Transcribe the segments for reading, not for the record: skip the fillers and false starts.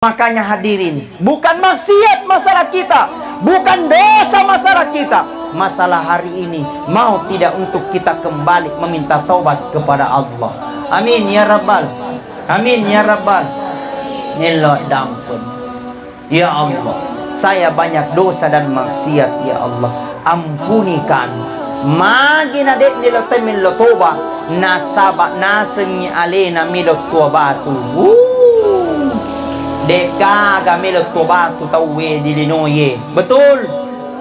Makanya hadirin, bukan maksiat masalah kita, bukan dosa masalah kita. Masalah hari ini, mau tidak untuk kita kembali meminta taubat kepada Allah. Amin ya Rabbal. Amin ya Rabbal. Nilai dampun. Ya Allah, saya banyak dosa dan maksiat ya Allah. Ampunikan. Magina dek nilo temin lo toba. Nasaba nasengi alena milo tobatu. Dekaga melot tobatu tawe di linoye. Betul.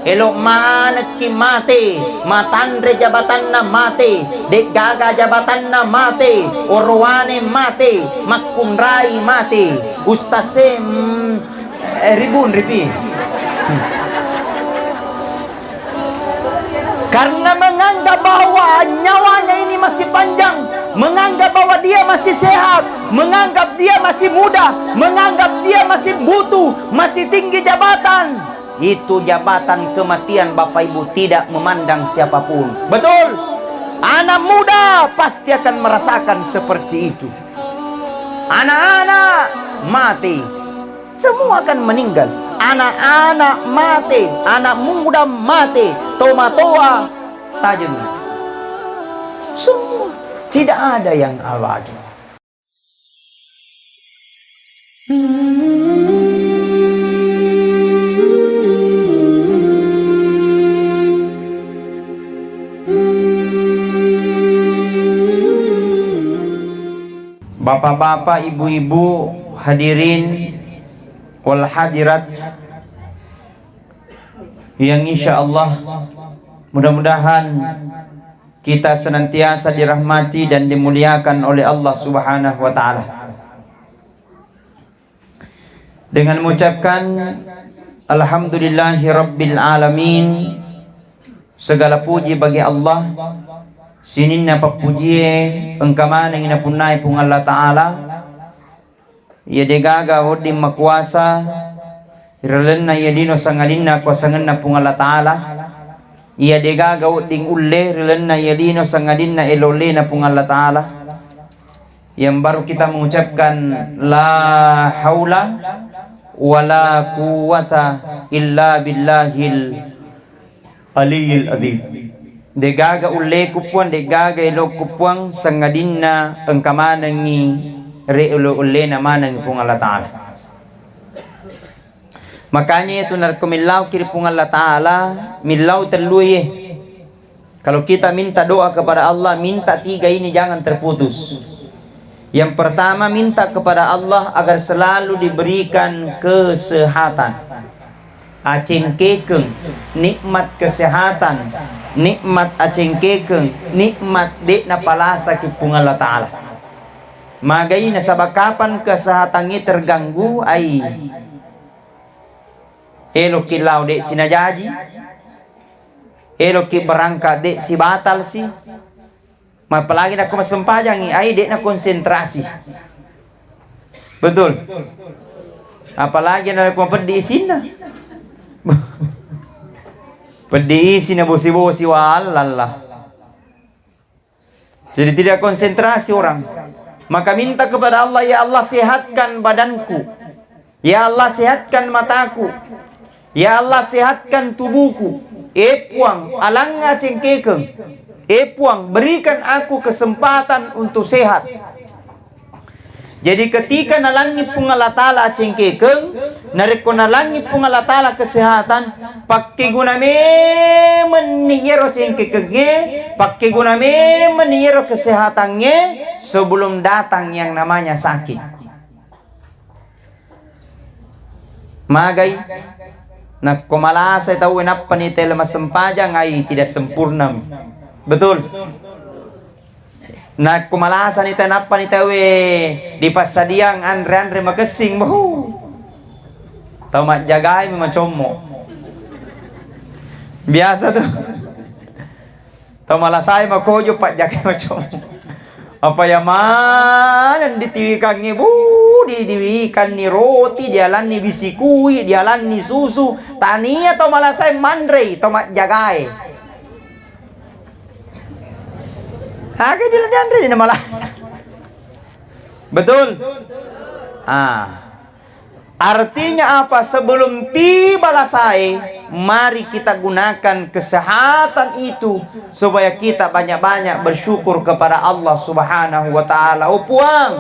Elok mana ki mate, matandre jabatan na mate, dekaga jabatan na mate, orwane mate, makunrai mate, ustase ribun ripi. Karena menganggap bahwa nyawanya ini masih panjang, menganggap bahwa dia masih sehat, menganggap dia masih muda, menganggap dia masih butuh, masih tinggi jabatan. Itu jabatan kematian, Bapak Ibu, tidak memandang siapapun. Betul. Anak muda pasti akan merasakan seperti itu. Anak-anak mati, semua akan meninggal. Anak-anak mati, anak muda mati, toa tajam. Semua, tidak ada yang abadi. Bapak-bapak, ibu-ibu, hadirin wal hadirat yang insya Allah mudah-mudahan kita senantiasa dirahmati dan dimuliakan oleh Allah Subhanahu wa Ta'ala. Dengan mengucapkan Alhamdulillahi Rabbil Alamin, segala puji bagi Allah. Sininna papuji engkamana ngina punai pung Allah Ta'ala. Ia degaga wadi makuasa irlenna ia dino sangalinna kuasanganna pung Allah Ta'ala. Ia degaga wadi ulle irlenna ia dino sangalinna elolena pung Allah Ta'ala. Yang baru kita mengucapkan la haula wala quwata illa billahil aliyil adzim. Degaga ulle kupuan, degaga elo kupuang sangadinna engkamanangi re ulle namana pung Allah Ta'ala. Makanya itu narkomilau kiri pung Allah Ta'ala milau terluye. Kalau kita minta doa kepada Allah, minta tiga ini jangan terputus. Yang pertama, minta kepada Allah agar selalu diberikan kesehatan. Acengkekeng nikmat kesehatan, nikmat acengkekeng, nikmat dek na palasa ki pung Allah Ta'ala. Magay na sabakapan kesehatannya terganggu ay elo kilau dek sinajaji, elo ki berangkat dek si batal si. Apalagi nak masempajang ay dek na konsentrasi. Betul. Apalagi na kumapedi sina. Pedi sina bosi-bosi wallallah. Jadi tidak konsentrasi orang. Maka minta kepada Allah, ya Allah sehatkan badanku, ya Allah sehatkan mataku, ya Allah sehatkan tubuhku. Puang alanga cengkekeng, puang berikan aku kesempatan untuk sehat. Jadi ketika nalangi pung Allah Ta'ala cengkekeng, nareko nalangi pung Allah Ta'ala kesehatan, pakai guna meniyero cengkekengnya, pakai guna meniyero kesehatannya sebelum datang yang namanya sakit. Magay, nak komalasa tahu enapa ni telema sempajang ay tidak sempurna. Betul. Nak kumalasan ni tanapa ni tawe di pasadiang andre makesing bahu. Tahu mak jagai memang como. Biasa tuh. Tahu malah saya makojo pak jagai macam. Apa ya man ditiwikan ni bu, didiwikan ni roti, dialan ni bisikui, dialan ni susu. Tania tahu malah saya mandre, tahu mak jagai. Agak dilandre di malas. Betul. Artinya apa? Sebelum tiba lasai, mari kita gunakan kesehatan itu supaya kita banyak-banyak bersyukur kepada Allah Subhanahu wa taala. Oh puang,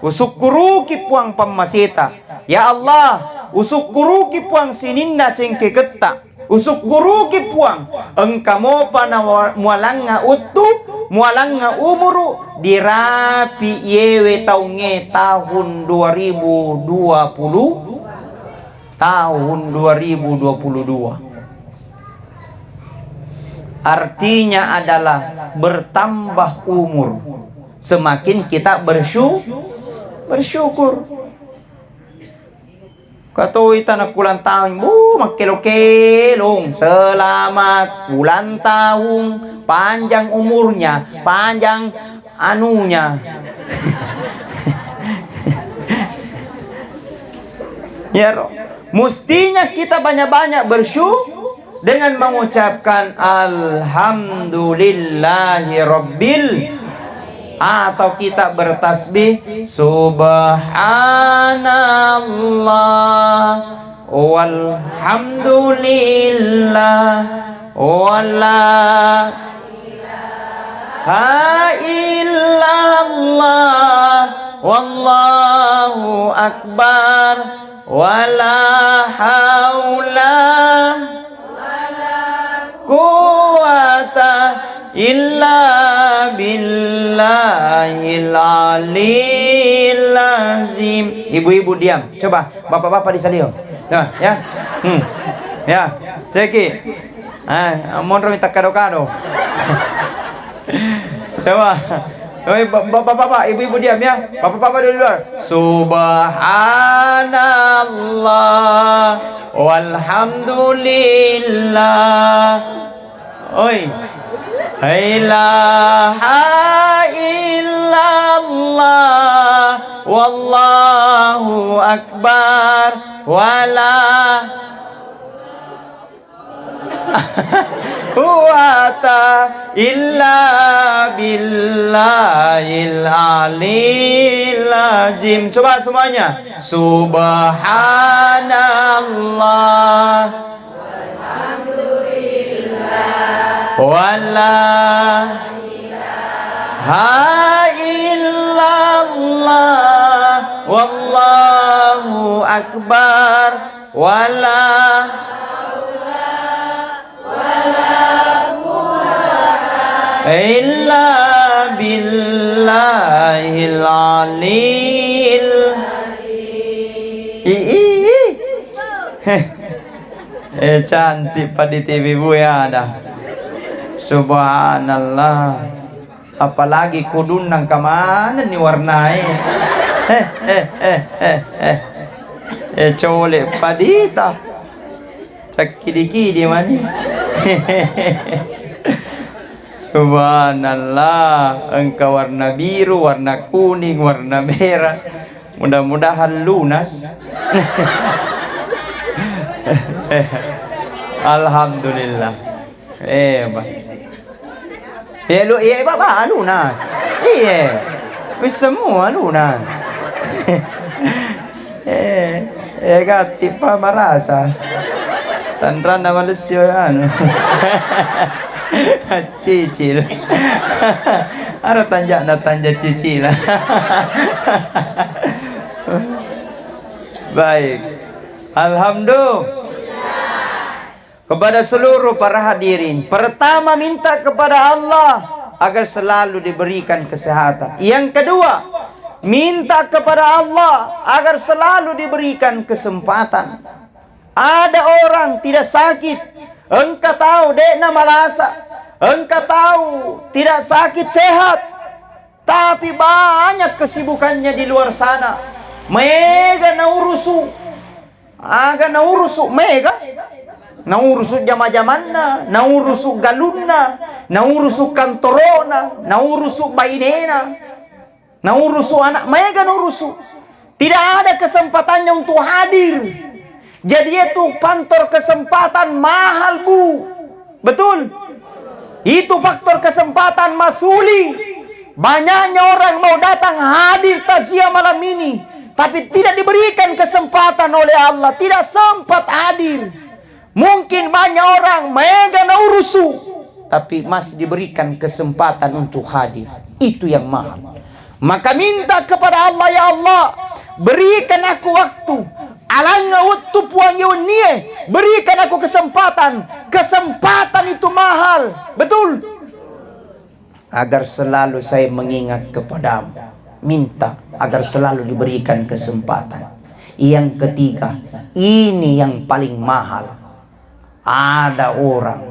usukuruki puang pamasita. Ya Allah, usukuruki puang sininna cengke ketta. Usukuruki puang engkamo pana mualanga utu, mualanga umuru dirapi yewe taunge tahun 2022. Artinya adalah bertambah umur semakin kita bersyukur. Katoi tanah ulang tahun, makelo-kelong, selamat ulang tahun, panjang umurnya, panjang anunya. Ya, mestinya kita banyak-banyak bersyukur dengan mengucapkan alhamdulillahi rabbil, atau kita bertasbih subhanallah walhamdulillah wala ilaha illallah wallahu akbar wala haula quwata illa billahil aliyil azim. Ibu-ibu diam. Coba bapak-bapak disalio. Coba ya. Ya, ceki. Monro minta kado-kado. Coba. Bapak-bapak, ibu-ibu diam ya. Bapak-bapak di luar. Subhanallah walhamdulillah. Oi. La ilaha illallah wallahu akbar wala quwata illa billahil aliyil azim. Coba semuanya. Subhanallah wala ilaha illallah wallahu akbar wala illa billahil aliyil cantik pada TV bu ya ada. Subhanallah. Apalagi kudun nang kemana nih warnai. Cole padita. Cakidiki di mana? Subhanallah. Engkau warna biru, warna kuning, warna merah. Mudah-mudahan lunas. Alhamdulillah. Baba lunas. Wis semua lunas. Gati pa marasa. Tanran na malusyo ano. Cicil. Ara tanja na tanja cicil. Baik. Alhamdulillah. Kepada seluruh para hadirin, pertama minta kepada Allah agar selalu diberikan kesehatan. Yang kedua, minta kepada Allah agar selalu diberikan kesempatan. Ada orang tidak sakit, engkau tahu dekna malasa, engkau tahu tidak sakit sehat, tapi banyak kesibukannya di luar sana. Mega naurusu, aga naurusu mega. Naurusu jama-jamanna, naurusu galunna, naurusu kantorona, naurusu bainena, naurusu anak mereka naurusu. Tidak ada kesempatannya untuk hadir. Jadi itu faktor kesempatan mahal bu. Betul? Itu faktor kesempatan masuli. Banyaknya orang mau datang hadir takziah malam ini, tapi tidak diberikan kesempatan oleh Allah, tidak sempat hadir. Mungkin banyak orang mega naurusu, tapi masih diberikan kesempatan untuk hadir. Itu yang mahal. Maka minta kepada Allah, ya Allah, berikan aku waktu. Alanga waktu puang yaunie, berikan aku kesempatan. Kesempatan itu mahal, betul. Agar selalu saya mengingat kepadamu, minta agar selalu diberikan kesempatan. Yang ketiga, ini yang paling mahal. Ada orang,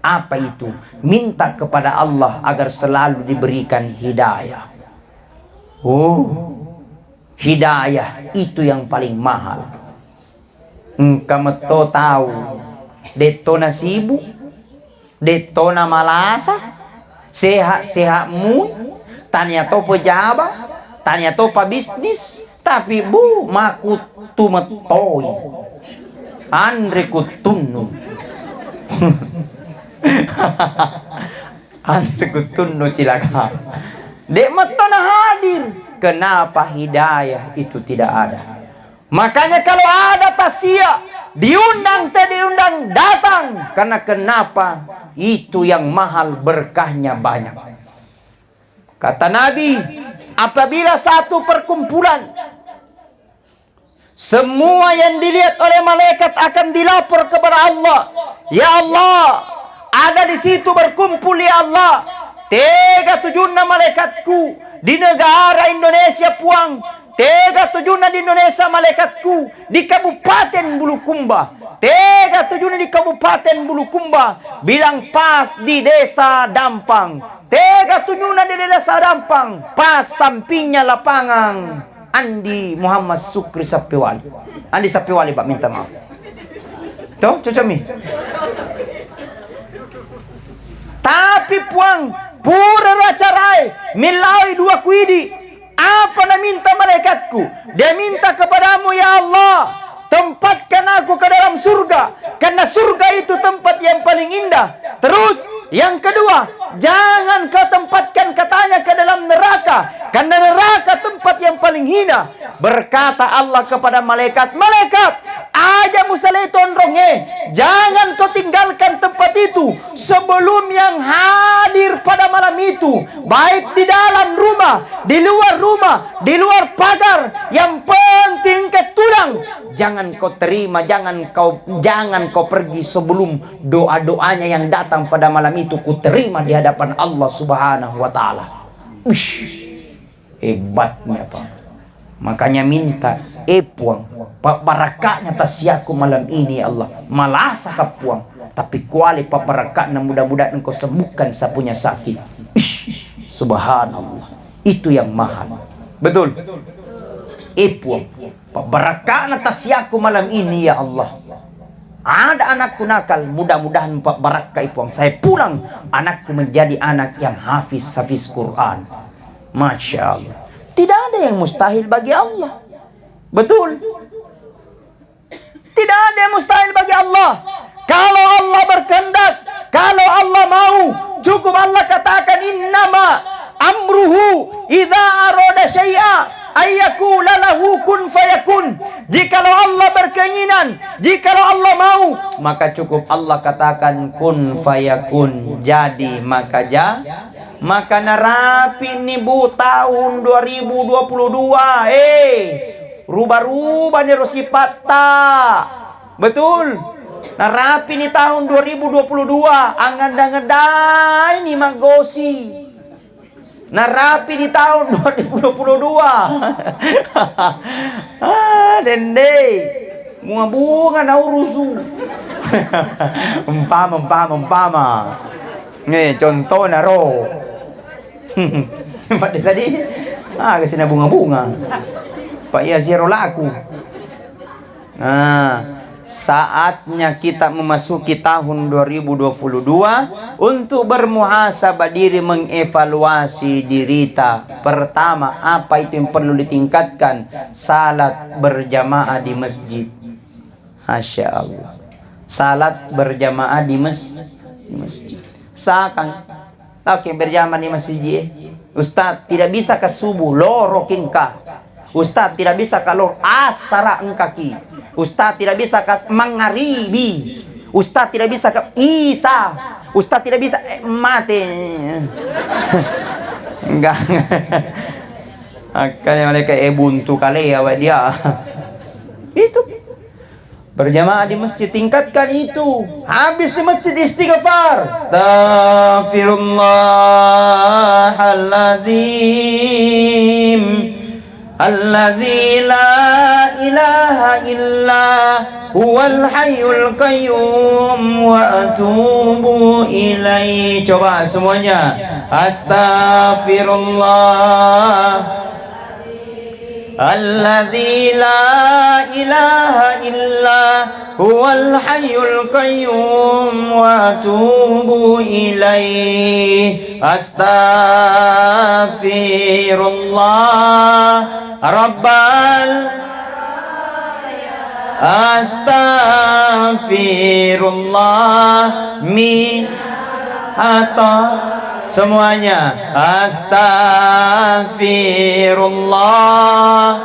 apa itu? Minta kepada Allah agar selalu diberikan hidayah. Oh, hidayah itu yang paling mahal. Kamu tahu, detona sibuk, detona malasa, sehat-sehatmu, tanya to pejabat, tanya to bisnis, tapi bu maku tumetoi, andre kutunnu, andre kutunnu cilaka. Dek metona hadir, kenapa hidayah itu tidak ada? Makanya kalau ada tasya, diundang datang. Karena kenapa? Itu yang mahal, berkahnya banyak. Kata Nabi, apabila satu perkumpulan, semua yang dilihat oleh malaikat akan dilapor kepada Allah. Ya Allah, ada di situ berkumpul, ya Allah, 37 malaikatku di negara Indonesia puang. 37 di Indonesia malaikatku di Kabupaten Bulukumba. 37 di Kabupaten Bulukumba. Bilang pas di desa Dampang. 37 di desa Dampang. Pas sampingnya lapangan Andi Muhammad Sukri Sapiwali. Andi Sapiwali, Pak, minta maaf. Tuh, cocok mi. Tapi puang pura racarai milai 2 kuidi. Apa nak minta malaikatku? Dia minta kepadamu, ya Allah, tempatkan aku ke dalam surga, karena surga itu tempat yang paling indah. Terus yang kedua, jangan kau tempatkan katanya ke dalam neraka, karena neraka tempat yang paling hina. Berkata Allah kepada malaikat, malaikat, aja musaleton ronge, jangan kau tinggalkan tempat itu sebelum yang hadir pada malam itu, baik di dalam rumah, di luar rumah, di luar pagar. Yang penting keturang, jangan kau terima, jangan kau pergi sebelum doa-doanya yang datang pada malam itu ku terima di hadapan Allah Subhanahu wa taala. Hebatnya, Pak. Makanya minta puang, Pak, barakatnya tasyaku malam ini, ya Allah. Malasa kapuang, tapi kuali Pak barakatnya, mudah-mudahan engkau sembuhkan sapunya sakit. Subhanallah, itu yang mahal. Betul. Puang, Pak barakatnya tasyaku malam ini, ya Allah. Ada anakku nakal, mudah-mudahan Pak barakah puang, saya pulang anakku menjadi anak yang hafiz Quran. Masya Allah. Tidak ada yang mustahil bagi Allah. Betul. Tidak ada yang mustahil bagi Allah. Kalau Allah berkehendak, kalau Allah mau, cukup Allah katakan innama amruhu idza arada syai'a ayyakula lahu kun fayakun. Jikalau Allah berkeinginan, jikalau Allah mau, maka cukup Allah katakan kun fayakun, jadi maka maka narapi nih bu tahun 2022 rubah-rubah nih sifat tak betul. Narapi nih tahun 2022 anganda-ngedai nih magosi. Narapi di tahun 2022 dende bunga-bunga na urusu. umpama nih contoh naro Pak desa di kasi na bunga-bunga Pak iya zero laku. Nah, saatnya kita memasuki tahun 2022 untuk bermuhasabah diri, mengevaluasi diri kita. Pertama, apa itu yang perlu ditingkatkan? Salat berjamaah di masjid. Masya Allah. Salat berjamaah di masjid. Usahakan berjamaah di masjid. Ustaz, tidak bisa ke subuh loro kingka. Ustaz tidak bisa kalau asara engkaki. Ustaz tidak bisa mengaribi. Ustaz tidak bisa ke Isa. Ustaz tidak bisa mati. Enggak. Akhirnya mereka buntu kali ya dia. Itu berjamaah di masjid, tingkatkan itu. Habis di masjid istighfar. Astaghfirullahaladzim alladzi la ilaha illa huwal hayyul qayyum wa atubu ilaihi. Coba semuanya. Astaghfirullah alladzi la ilaha illa huwal hayyul qayyum wa atubu ilaihi. Astaghfirullah rabbal astaghfirullah min hata. Semuanya. Astaghfirullah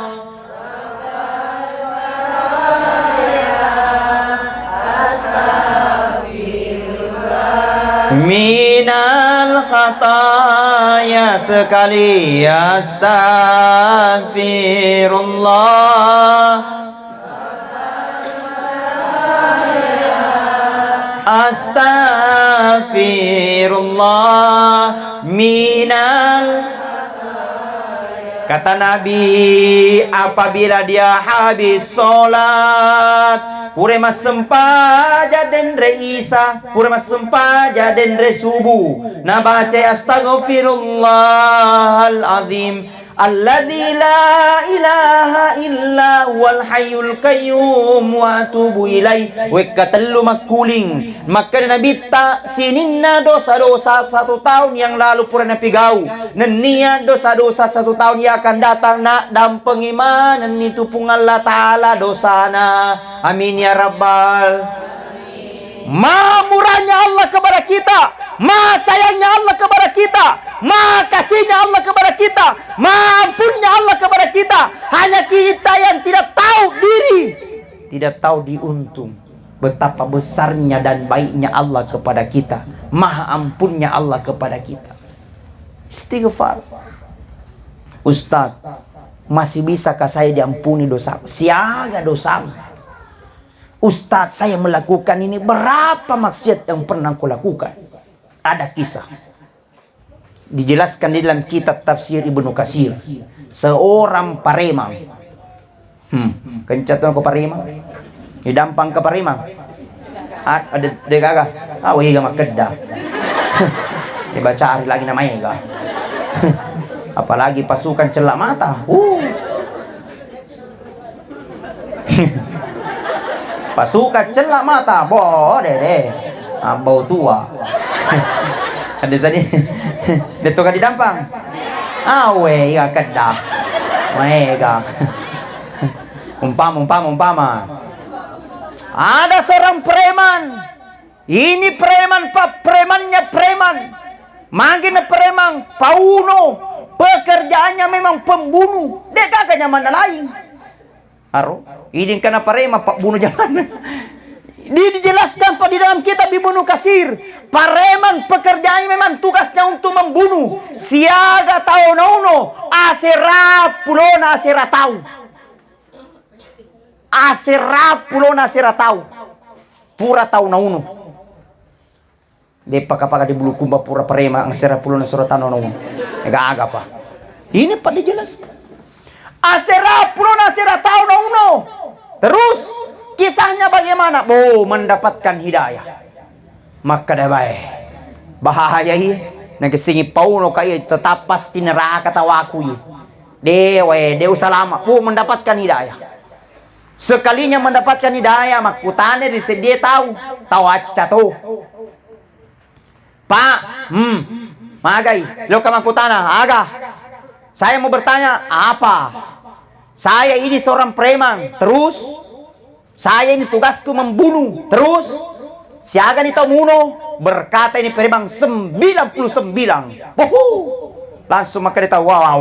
minal khataya. Sekali. Astaghfirullah astaghfirullah minal. Kata Nabi, apabila dia habis sholat, pure mas sempaja dendre isa, pure mas sempaja dendre subuh, na baca astaghfirullahal-azim alladzi la ilaha illa huwal hayyul qayyum wa atubu ilaih. Wekatelu makuling. Maka Nabi tak sininna dosa-dosa 1 tahun yang lalu pura napigau. Nenia dosa-dosa 1 tahun yang akan datang nak dan pengimanan itu pun Allah Ta'ala dosana. Amin ya Rabbal. Maha murahnya Allah kepada kita, maha sayangnya Allah kepada kita, maha kasihnya Allah kepada kita, maha ampunnya Allah kepada kita. Hanya kita yang tidak tahu diri, tidak tahu diuntung. Betapa besarnya dan baiknya Allah kepada kita, maha ampunnya Allah kepada kita. Istighfar. Ustaz, masih bisakah saya diampuni dosa? Siaga dosa. Ustaz, saya melakukan ini, berapa maksiat yang pernah aku lakukan? Ada kisah. Dijelaskan di dalam kitab tafsir Ibnu Katsir. Seorang paremang. Kencatan ko paremang. Didampang ke paremang. Ada dekaga. Higa makedda. Dibaca hari lagi namanya ga. Apalagi pasukan celak mata. Pasukan celak mata, deh, bau tua. Ada tadi, dia tukar didampang. Ya kedah, mega. Umpama. Ada seorang preman. Ini preman, pak, premannya preman. Makin preman, pauno. Pekerjaannya memang pembunuh. Dia kakaknya mana lain. Ini karena parema pak bunuh jangan. Dijelaskan pak di dalam kitab Ibnu Katsir. Pareman pekerjaannya memang tugasnya untuk membunuh. Siaga tahu nauno asera pulona asera tahu. Asera pulona asera tahu. Pura tahu nauno. Depaka di bulu kumba pura parema asera pulona asera tahu nauno. Agak pak. Ini pak dijelaskan. Asera pulona asera tahu nauno. Terus kisahnya bagaimana? Mendapatkan hidayah. Maka dah baik. Bahaya ini. Nagsingi pauno kaya tetap pasti neraka tawaku ini. Dewa usah lama. Mendapatkan hidayah. Sekalinya mendapatkan hidayah, makutane dia tahu aca tuh. Pak, magai, lo kamakutana, aga. Saya mau bertanya, apa? Saya ini seorang preman, terus saya ini tugasku membunuh, terus siaga nih tamuno berkata ini preman 99. Langsung maka dia tahu, wah.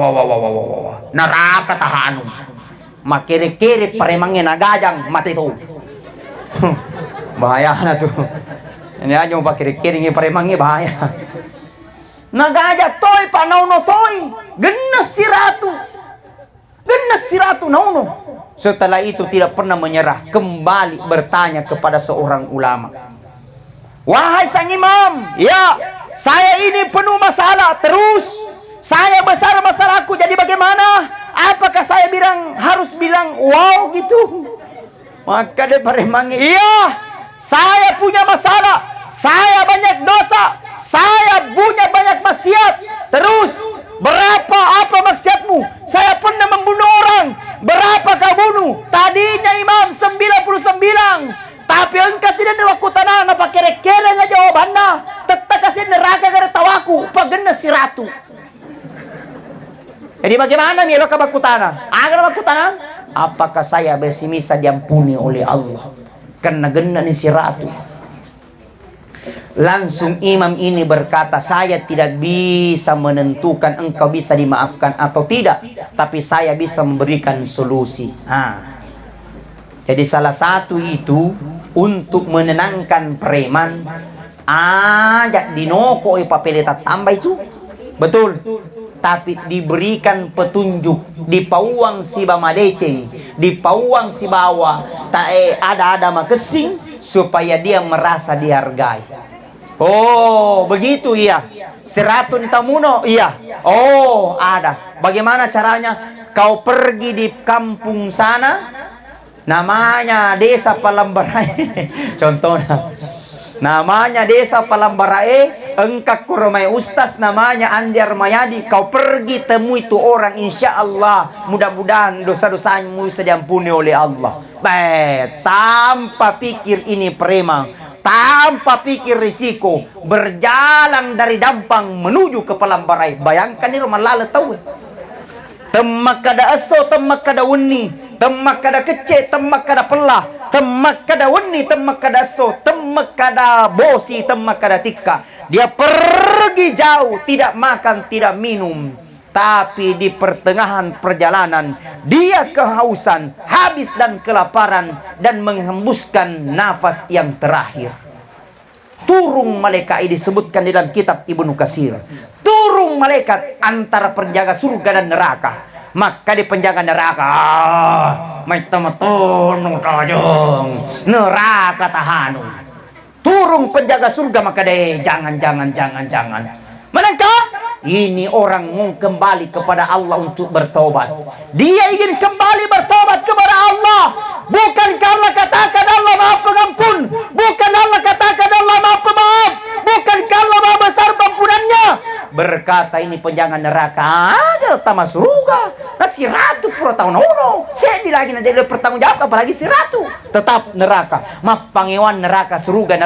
neraka tahanu. Makiri-kiri paremangnya nagajang mati itu. Bahaya na tuh. Ini aja mau kiri-kiri ngi paremangnya bahaya. Nagaja toy panauno toy. Genes si ratu. Genes si ratu nauno. Setelah itu tidak pernah menyerah, kembali bertanya kepada seorang ulama. Wahai sang imam, ya, saya ini penuh masalah terus. Saya besar masalahku, jadi bagaimana? Apakah saya harus bilang wow gitu? Maka dia paremangnya, iya, saya punya masalah, saya banyak dosa, saya punya banyak maksiat. Terus apa maksiatmu? Saya pernah membunuh orang. Berapa kau bunuh? Tadinya imam 99. Tapi engkau sih dan waktu tanah apa kere-kere nggak jawabannya. Tetap kasih neraka gara tawaku. Pagenes si ratu. Jadi bagaimana nih lo kabaku tanah? Agar baku tanah? Apakah saya bisa diampuni oleh Allah? Karena gena nih si ratu. Langsung imam ini berkata, saya tidak bisa menentukan engkau bisa dimaafkan atau tidak, tapi saya bisa memberikan solusi. Jadi salah satu itu untuk menenangkan preman, ajak dinoko papeleta tambah itu. Betul. Tapi diberikan petunjuk, dipauang si bamadeceng, dipauang si bawa, ada makesing supaya dia merasa dihargai. Oh, begitu iya. Seratun tamuno, iya. Oh, ada. Bagaimana caranya? Kau pergi di kampung sana, namanya Desa Palambarae. Contohnya, namanya Desa Palambarae. Engkau kurmai ustaz namanya Andiar Mayadi. Kau pergi temui itu orang, insya Allah mudah-mudahan dosa-dosamu bisa diampuni oleh Allah. Tanpa pikir ini preman, tanpa pikir risiko, berjalan dari Dampang menuju ke Palambarae. Bayangkan ini rumah lala tahu. Temak kada aso, temak kada wuni, temak kada kece, temak kada pelah, temak kada wuni, temak kada aso, temak kada bosi, temak kada tika. Dia pergi jauh, tidak makan, tidak minum. Tapi di pertengahan perjalanan, dia kehausan, habis dan kelaparan, dan menghembuskan nafas yang terakhir. Turung malaikat disebutkan di dalam kitab Ibnu Katsir. Turung malaikat antara penjaga surga dan neraka. Maka di penjaga neraka, mai temetun tajong neraka tahanu. Turung penjaga surga maka deh jangan. Manakah? Ini orang mau kembali kepada Allah untuk bertobat. Dia ingin kembali bertobat kepada Allah. Bukan Allah katakan Allah maha pengampun. Bukan Allah katakan Allah maha pemaaf. Bukan Allah maha besar pengampunannya. Berkata ini penjangan neraka. Ajar tamas surga. Nah si ratu pura tahun uno. Sedih lagi nanti dia bertanggung jawab apalagi si ratu. Tetap neraka. Map pangewan neraka surga.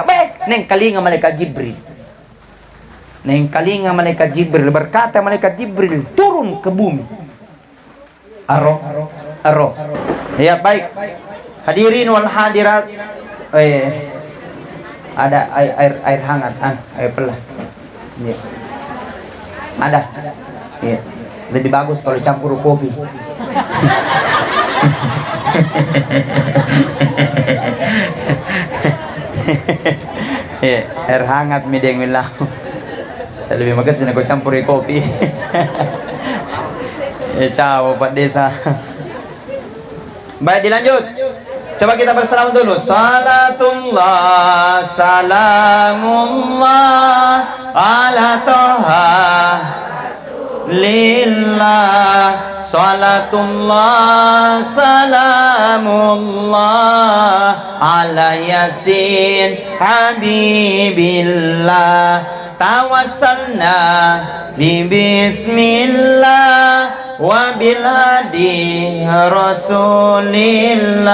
Baik. Neng kalinga malaikat Jibril. Neng kalinga malaikat Jibril berkata malaikat Jibril turun ke bumi. Aro. Ya baik. Hadirin wal hadirat. Ada air hangat, air pelah. Ya. Ada. Ya. Lebih bagus kalau campur kopi. Ya, air hangat mideng milau. Lebih bagus aku campur kopi. Ciao Pak Desa. Baik dilanjut. Coba kita bersalawat dulu. Salatullah salamullah ala toha lillah. Salatullah salamullah ala yasin habibillah. Tawassalna bi bismillah wa bil hadi rasulillah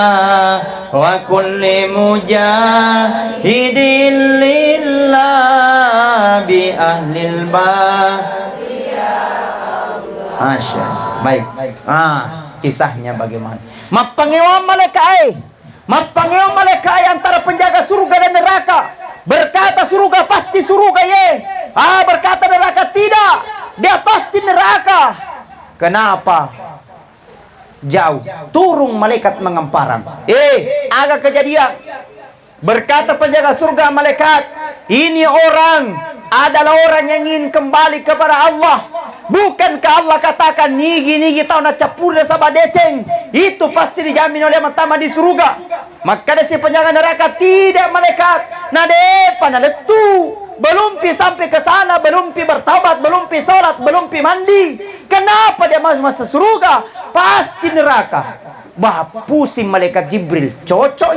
wa kulli mujahidin lillah bi ahlil Masya. Baik. Kisahnya bagaimana? Mapangewa malaikat antara penjaga surga dan neraka. Berkata surga pasti surga ye. Berkata neraka tidak. Dia pasti neraka. Kenapa? Jauh. Turun malaikat mengemparang. Agak kejadian. Berkata penjaga surga malaikat, ini orang adalah orang yang ingin kembali kepada Allah. Bukankah Allah katakan nigi tahu na capur sama deceng, itu pasti dijamin oleh matama di surga. Maka si penjaga neraka, tidak malaikat, nade panaletu, belum pi sampai ke sana, belum pi bertaubat, belum pi sholat, belum pi mandi. Kenapa dia masuk surga? Pasti neraka. Bah pusing malaikat Jibril, cocok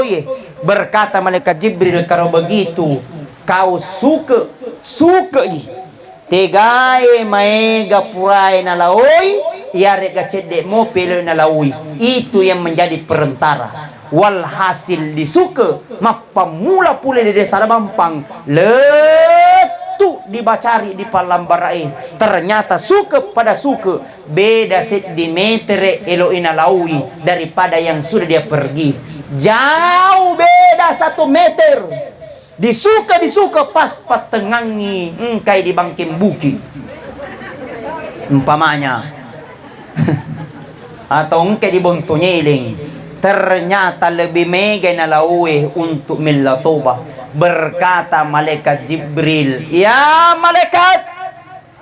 ya. Berkata malaikat Jibril, kalau begitu kau suka tegai maega purai na laoi yare gacede mo pelo na laoi. Itu yang menjadi perantara. Walhasil disuka mapamula pula di desa Bampang letu dibacari di palambarai. Ternyata suka pada suka beda sentimeter elo inalaui daripada yang sudah dia pergi. Jauh beda 1 meter. Disuka pas patengangi engkai di bangkim buki umpamanya atau engkai di bontonyeling. Ternyata lebih mega na laue untuk millatoba. Berkata malaikat Jibril, ya malaikat,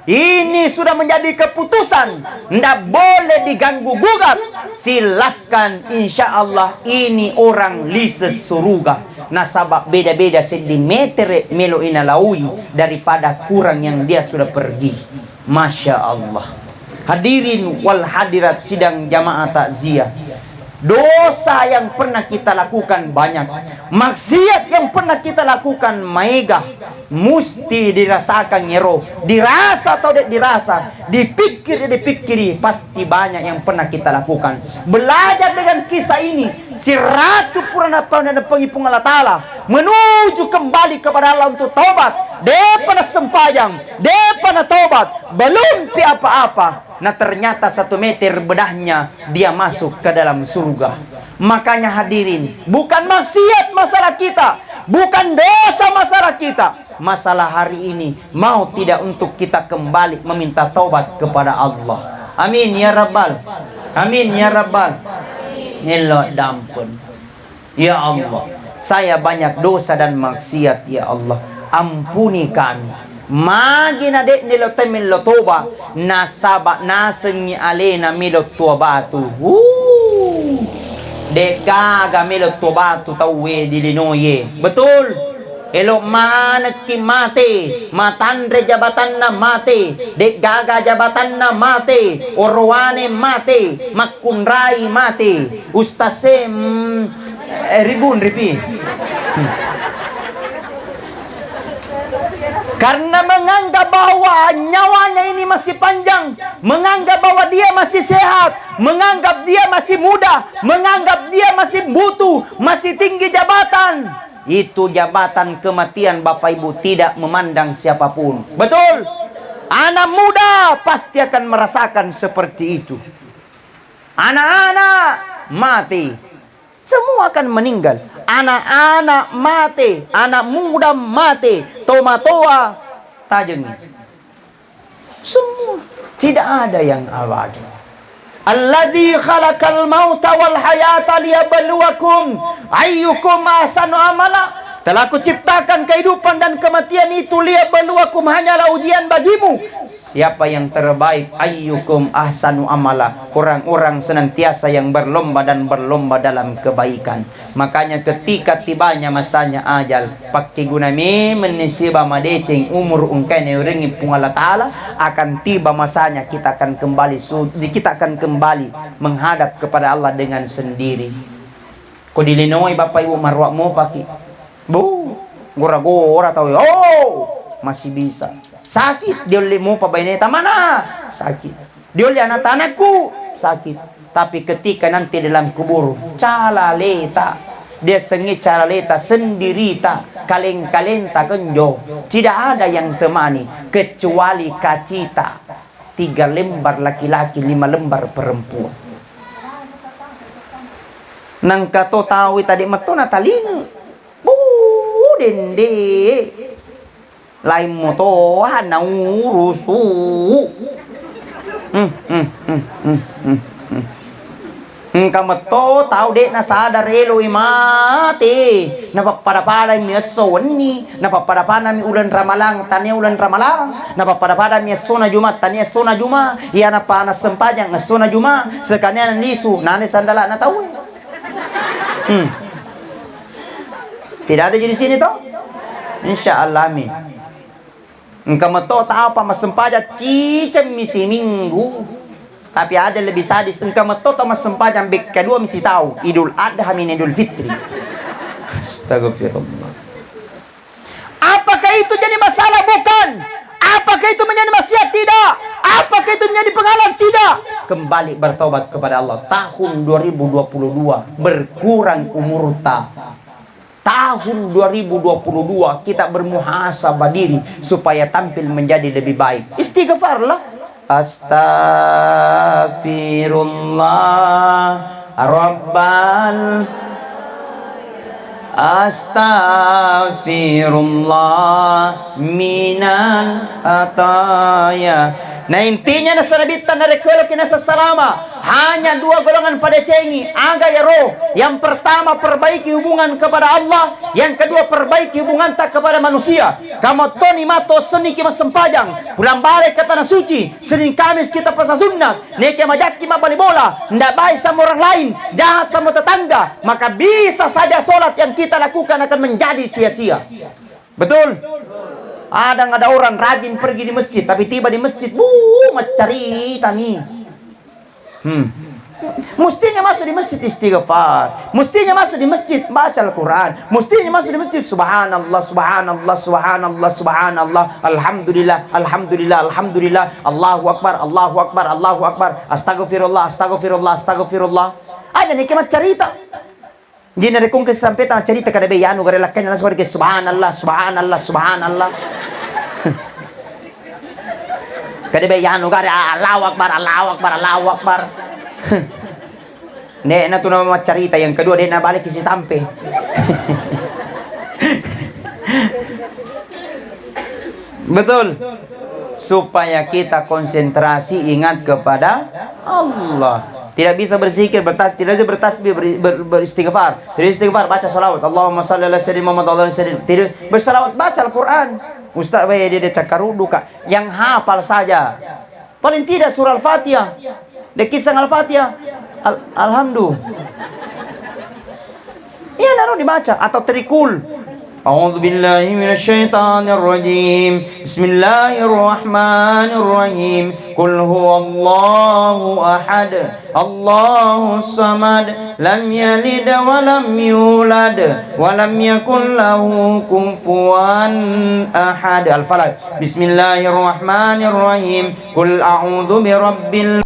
ini sudah menjadi keputusan, ndak boleh diganggu gugat. Silahkan, insya Allah ini orang lises surga. Nasabak beda-beda sentimeter melo inalaui daripada kurang yang dia sudah pergi. Masya Allah. Hadirin wal hadirat sidang jamaah takziah. Dosa yang pernah kita lakukan banyak. Maksiat yang pernah kita lakukan maegah. Mesti dirasakan nyero. Dirasa atau tidak dirasa, dipikiri, pasti banyak yang pernah kita lakukan. Belajar dengan kisah ini, si Ratu Purana dan Penghipung Allah Ta'ala menuju kembali kepada Allah untuk taubat. Dia pernah sempajang, dia pernah taubat, belum pi apa-apa. Nah ternyata 1 meter bedahnya dia masuk ke dalam surga. Makanya hadirin, bukan maksiat masalah kita, bukan dosa masalah kita. Masalah hari ini mau tidak untuk kita kembali meminta taubat kepada Allah. Amin ya Rabbal. Amin ya Rabbal. Nilo dampun. Ya Allah, saya banyak dosa dan maksiat ya Allah. Ampuni kami. Magi na dek nilo temil lo toba nasaba nasengi alena milo tobatu. Dek gaga milo tobatu tawe dilinoye. Betul. Elok mana ki mate, matandre jabatan na mate, dek gaga jabatan na mate, orwane mate, makunrai mate, ustase ribun ripi. Karena menganggap bahwa nyawanya ini masih panjang, menganggap bahwa dia masih sehat, menganggap dia masih muda, menganggap dia masih butuh, masih tinggi jabatan. Itu jabatan kematian Bapak Ibu tidak memandang siapapun. Betul? Anak muda pasti akan merasakan seperti itu. Anak-anak mati, semua akan meninggal. Anak-anak mati, anak muda mati, toa tajeng. Semua, tidak ada yang abadi. Alladzi khalaqal mauta wal hayata liyabluwakum ayyukum ahsanu amala. Telah kuciptakan kehidupan dan kematian itu liyabluwakum, hanyalah ujian bagimu. Siapa yang terbaik? Ayyukum ahsanu amala. Orang-orang senantiasa yang berlomba dalam kebaikan. Makanya ketika tibanya masanya ajal, pakai gunami menisiba madeceng umur ungkene ringi pung Allah Ta'ala, akan tiba masanya kita akan kembali menghadap kepada Allah dengan sendiri. Ko dilinoi Bapak Ibu marwak mo paki. Gora-gora tahu. Masih bisa. Sakit dia limu pabaineta mana? Sakit. Dia anak-anakku sakit. Tapi ketika nanti dalam kubur, calaleta, dia sengit calaleta sendirita, kaleng-kalenta kenjo. Tidak ada yang temani kecuali kacita. 3 lembar laki-laki, 5 lembar perempuan. Nang kato tawi tadi meto na taling. Dende. Lain motohan na urusu. Kamu tahu dek na sadar elo mati. Napapada mi ason ni, napapada mi ulan ramalang, tanya ulan ramalang, napapada mi asona Jumat, tanya asona Juma, iya na panas sempajang asona Juma, sekalian lisu, nane sandala na tahu. Tidak ada di sini toh? Insyaallah amin. Kamu tahu apa mas sempajang cicam misi minggu. Tapi ada lebih sadis. Engkau metota mas sempajang bek kedua mesti tahu Idul Adha min Idul Fitri. Astagfirullah. Apakah itu jadi masalah? Bukan. Apakah itu menjadi maksiat? Tidak. Apakah itu menjadi penghalang? Tidak. Kembali bertobat kepada Allah. Tahun 2022 berkurang umur tak. Tahun 2022 kita bermuhasabah diri supaya tampil menjadi lebih baik. Istighfarlah. Astaghfirullah Rabbal Astaghfirullah minal ataya. Nah intinya nasa nabitan na rekwelo kinasa salama hanya dua golongan pada cengi aga ya roh. Yang pertama perbaiki hubungan kepada Allah, yang kedua perbaiki hubungan tak kepada manusia. Kamu toni mato seni kima sempajang pulang balik ke tanah suci, Senin Kamis kita pasal sunat, neke majaki ma bali bola, ndak baik sama orang lain, jahat sama tetangga, maka bisa saja solat yang kita lakukan akan menjadi sia-sia. Betul? Ada orang rajin pergi di masjid, tapi tiba di masjid, mencari tami. Mestinya masuk di masjid istighfar, mestinya masuk di masjid baca Al-Quran, mestinya masuk di masjid subhanallah, subhanallah, subhanallah, subhanallah, alhamdulillah, alhamdulillah, alhamdulillah, Allahu Akbar, Allahu Akbar, Allahu Akbar, astagfirullah, astagfirullah, astagfirullah. Aja nih kemat cerita. Jadi nari kung kesampai tangan cerita kada be yanu gara lakanya langsung ke subhanallah, subhanallah, subhanallah. Kada be yanu gara Allahu Akbar, Allahu Akbar, Allahu Akbar. Nek na tu nama cerita yang kedua dia na balik ke si tampe. Betul. Supaya kita konsentrasi ingat kepada Allah. Tidak bisa berzikir, tidak bisa bertasbih, beristighfar. Tidak istighfar, baca salawat. Allahumma salli ala sayyidina Muhammad wa ala sayyidina. Tidak bersalawat, baca Al-Quran. Ustaz dia cakarudu kak. Yang hafal saja. Paling tidak surah Al-Fatihah. Dia kisah Al-Fatihah. Alhamdulillah. Iya, naruh dibaca atau terikul. A'udzu billahi minasyaitonir rajim. Bismillahirrahmanirrahim. Qul huwallahu ahad. Allahus samad. Lam yalid wa lam yulad wa lam yakul lahu kufuwan ahad. Al-Falaq. Bismillahirrahmanirrahim. Qul a'udzu birabbil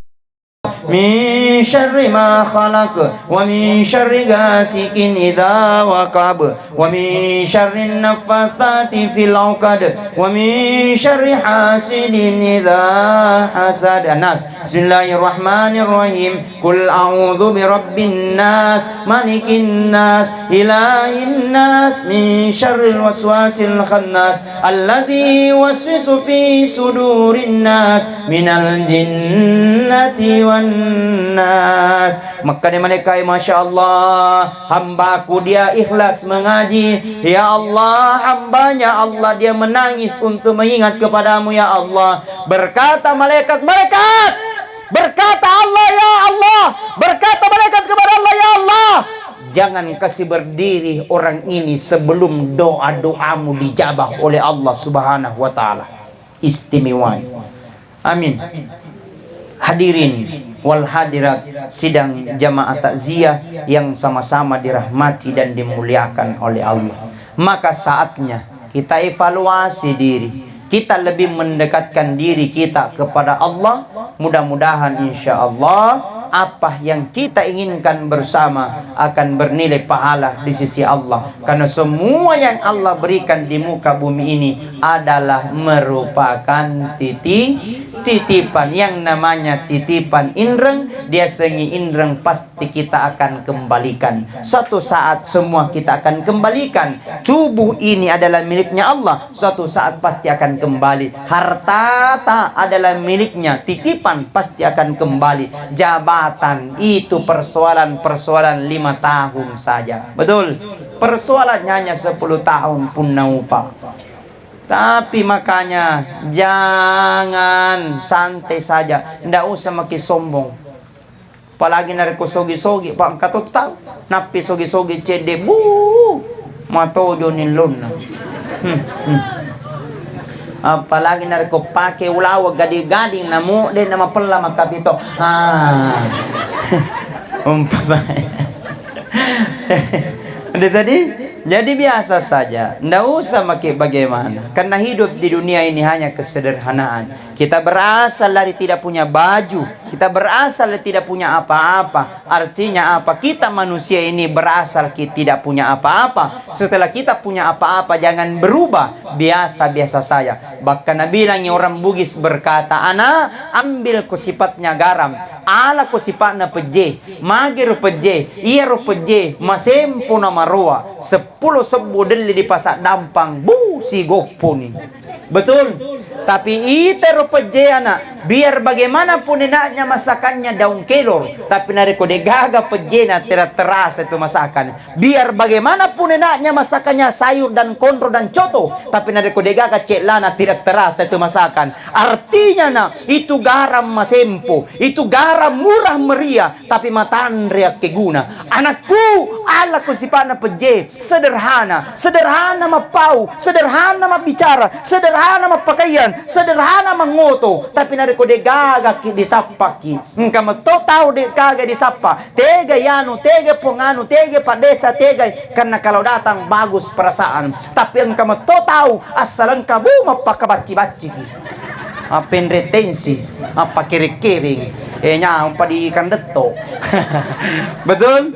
min syarri ma khalaq wa min syarri ghasikin idza waqab wa min syarri naffatsati fil 'uqad wa min syarri hasidin idza hasad. An-Nas. Bismillahirrahmanirrahim. Qul a'udzu birabbin nas malikin nas ilahin nas min syarril waswasil khannas alladzi yuwaswisu fi sudurin nas minal jinnati wan nas. Maka di mereka, Masya Allah, hambaku dia ikhlas mengaji. Ya Allah, hambanya Allah dia menangis untuk mengingat kepadamu ya Allah. Berkata malaikat, berkata Allah ya Allah, berkata malaikat kepada Allah ya Allah, jangan kasih berdiri orang ini sebelum doa-doamu dijabah oleh Allah Subhanahu wa taala. Istimewa. Amin. Hadirin wal hadirat sidang jamaah takziah yang sama-sama dirahmati dan dimuliakan oleh Allah. Maka saatnya kita evaluasi diri. Kita lebih mendekatkan diri kita kepada Allah. Mudah-mudahan insya Allah apa yang kita inginkan bersama akan bernilai pahala di sisi Allah. Karena semua yang Allah berikan di muka bumi ini adalah merupakan titipan. Yang namanya titipan inreng, dia sengi inreng pasti kita akan kembalikan. Suatu saat semua kita akan kembalikan. Tubuh ini adalah miliknya Allah, suatu saat pasti akan kembali. Harta adalah miliknya, titipan pasti akan kembali. Jabatan itu persoalan 5 tahun saja. Betul? Persoalannya hanya 10 tahun pun naupa. Tapi makanya jangan santai saja, ndak usah makin sombong. Apalagi nareko sogi-sogi, pak katot tahu, napi sogi-sogi cede bu, matojo nilon. Apalagi nareko pakai ulawa gading-gading namu de nama pela makapito. Umpamanya. Jadi biasa saja, ndak usah makin bagaimana. Karena hidup di dunia ini hanya kesederhanaan. Kita berasal dari tidak punya baju, kita berasal dari tidak punya apa-apa. Artinya apa? Kita manusia ini berasal kita tidak punya apa-apa. Setelah kita punya apa-apa, jangan berubah, biasa-biasa saja. Bahkan Nabi bilang orang Bugis berkata, ana ambil ku sifatnya garam, ala ku sifatnya peje, magiru peje, iya ro peje, masempo na marua. 10 sebu deli di pasar dampang, bu si goponi. Betul? Tapi ite peje anak, biar bagaimanapun enaknya masakannya daun kelor, tapi nareko de gaga peje na terasa itu masakan. Biar bagaimanapun enaknya masakannya sayur dan kondro dan coto, tapi nareko de gaga celana tidak terasa itu masakan. Artinya na itu garam masempo, itu garam murah meriah, tapi matandria keguna. Anakku, ala ko sipana peje, sederhana mapau, sederhana mabicara, sederhana mapakaian, sederhana mangoto, tapi nareko de gaga ki disapaki. Engka mato tau de gaga disapa. Tega yano, tega pongano, tega padesa, tega karena kalau datang bagus perasaan. Tapi engka mato tau asal engka bu mapakabaci-baci ki. Apa retensi, apa kiri-kiring, nyampa di ikan detok. Betul?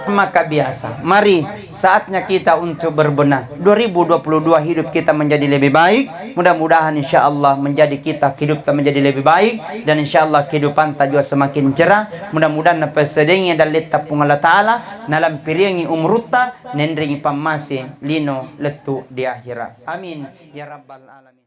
Maka biasa. Mari saatnya kita untuk berbenah. 2022 hidup kita menjadi lebih baik. Mudah-mudahan insya Allah menjadi kita hidup kita menjadi lebih baik, dan insya Allah kehidupan kita juga semakin cerah. Mudah-mudahan apa sedengnya dan letak pung Allah Taala dalam piringi umruta nendringi pamasi lino letu di akhirat. Amin ya rabbal alamin.